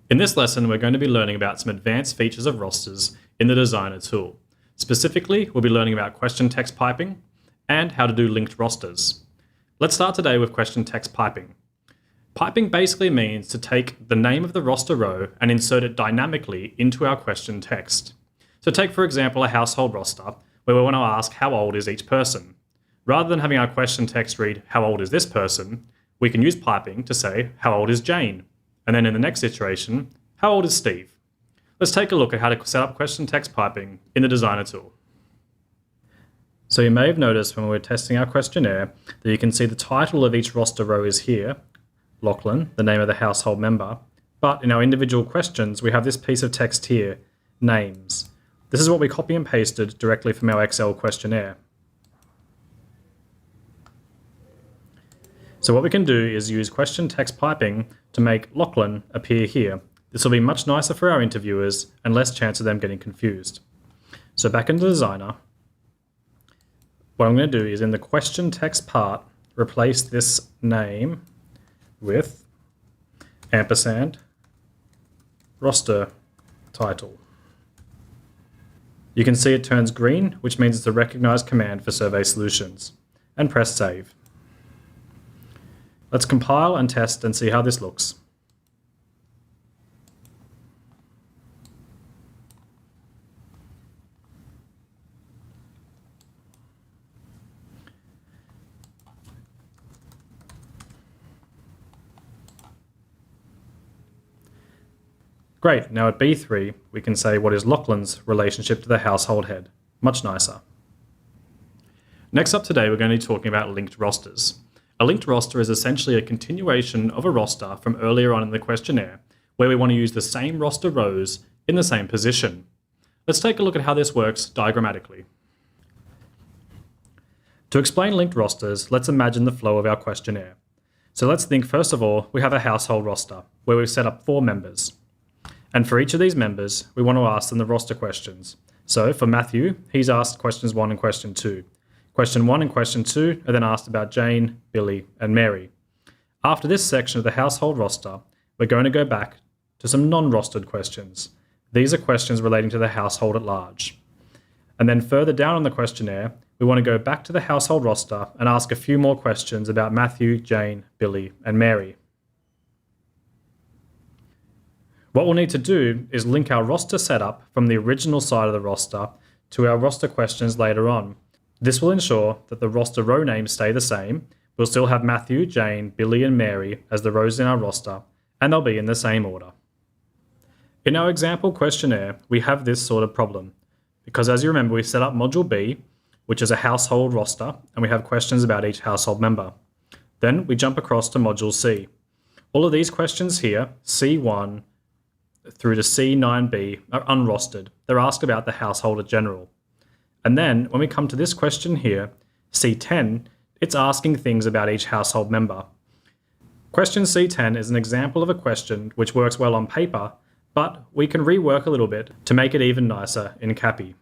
In this lesson, we're going to be learning about some advanced features of rosters in the Designer tool. Specifically, we'll be learning about question text piping and how to do linked rosters. Let's start today with question text piping. Piping basically means to take the name of the roster row and insert it dynamically into our question text. So take, for example, a household roster where we want to ask how old is each person. Rather than having our question text read, how old is this person, we can use piping to say, how old is Jane? And then in the next iteration, how old is Steve? Let's take a look at how to set up question text piping in the Designer tool. So you may have noticed when we were testing our questionnaire that you can see the title of each roster row is here, Lachlan, the name of the household member. But in our individual questions, we have this piece of text here, names. This is what we copy and pasted directly from our Excel questionnaire. So what we can do is use question text piping to make Lachlan appear here. This will be much nicer for our interviewers and less chance of them getting confused. So back into Designer, what I'm going to do is in the question text part, replace this name with ampersand roster title. You can see it turns green, which means it's a recognized command for Survey Solutions, and press save. Let's compile and test and see how this looks. Great, now at B3, we can say what is Lachlan's relationship to the household head. Much nicer. Next up today, we're going to be talking about linked rosters. A linked roster is essentially a continuation of a roster from earlier on in the questionnaire, where we want to use the same roster rows in the same position. Let's take a look at how this works diagrammatically. To explain linked rosters, let's imagine the flow of our questionnaire. So let's think first of all, we have a household roster, where we've set up 4 members. And for each of these members, we want to ask them the roster questions. So for Matthew, he's asked questions 1 and question 2. Question 1 and question 2 are then asked about Jane, Billy, and Mary. After this section of the household roster, we're going to go back to some non-rostered questions. These are questions relating to the household at large. And then further down on the questionnaire, we want to go back to the household roster and ask a few more questions about Matthew, Jane, Billy, and Mary. What we'll need to do is link our roster setup from the original side of the roster to our roster questions later on. This will ensure that the roster row names stay the same. We'll still have Matthew, Jane, Billy, and Mary as the rows in our roster, and they'll be in the same order. In our example questionnaire, we have this sort of problem, because as you remember, we set up Module B, which is a household roster, and we have questions about each household member. Then we jump across to Module C. All of these questions here, C1 through to C9b, are unrostered. They're asked about the household in general. And then when we come to this question here, C10, it's asking things about each household member. Question C10 is an example of a question which works well on paper, but we can rework a little bit to make it even nicer in CAPI.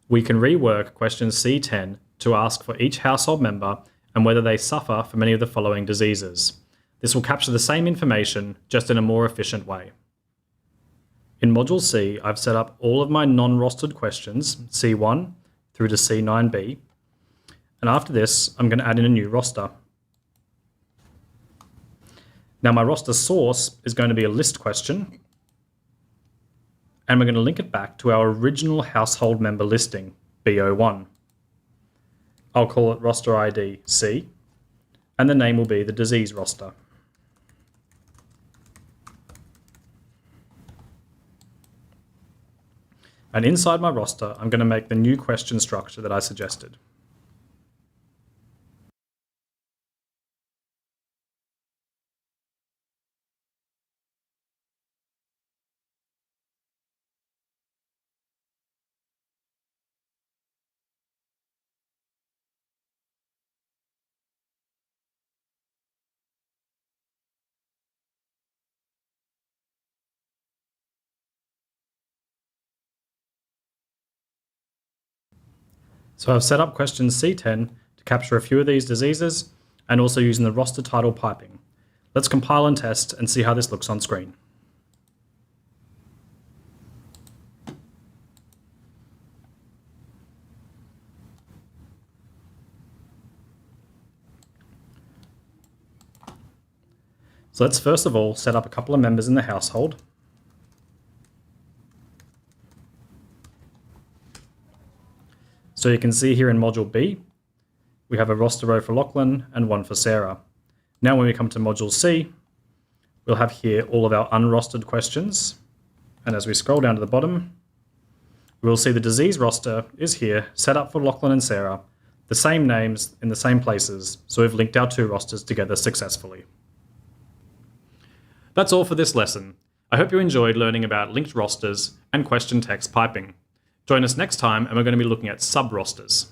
We can rework question C10 to ask for each household member and whether they suffer from any of the following diseases. This will capture the same information, just in a more efficient way. In Module C, I've set up all of my non-rostered questions, C1 through to C9b, and after this, I'm going to add in a new roster. Now my roster source is going to be a list question, and we're going to link it back to our original household member listing, BO1. I'll call it roster ID C, and the name will be the disease roster. And inside my roster, I'm going to make the new question structure that I suggested. So I've set up question C10 to capture a few of these diseases and also using the roster title piping. Let's compile and test and see how this looks on screen. So let's first of all set up a couple of members in the household. So you can see here in Module B, we have a roster row for Lachlan and one for Sarah. Now when we come to Module C, we'll have here all of our unrostered questions. And as we scroll down to the bottom, we'll see the disease roster is here, set up for Lachlan and Sarah, the same names in the same places, so we've linked our two rosters together successfully. That's all for this lesson. I hope you enjoyed learning about linked rosters and question text piping. Join us next time and we're going to be looking at sub-rosters.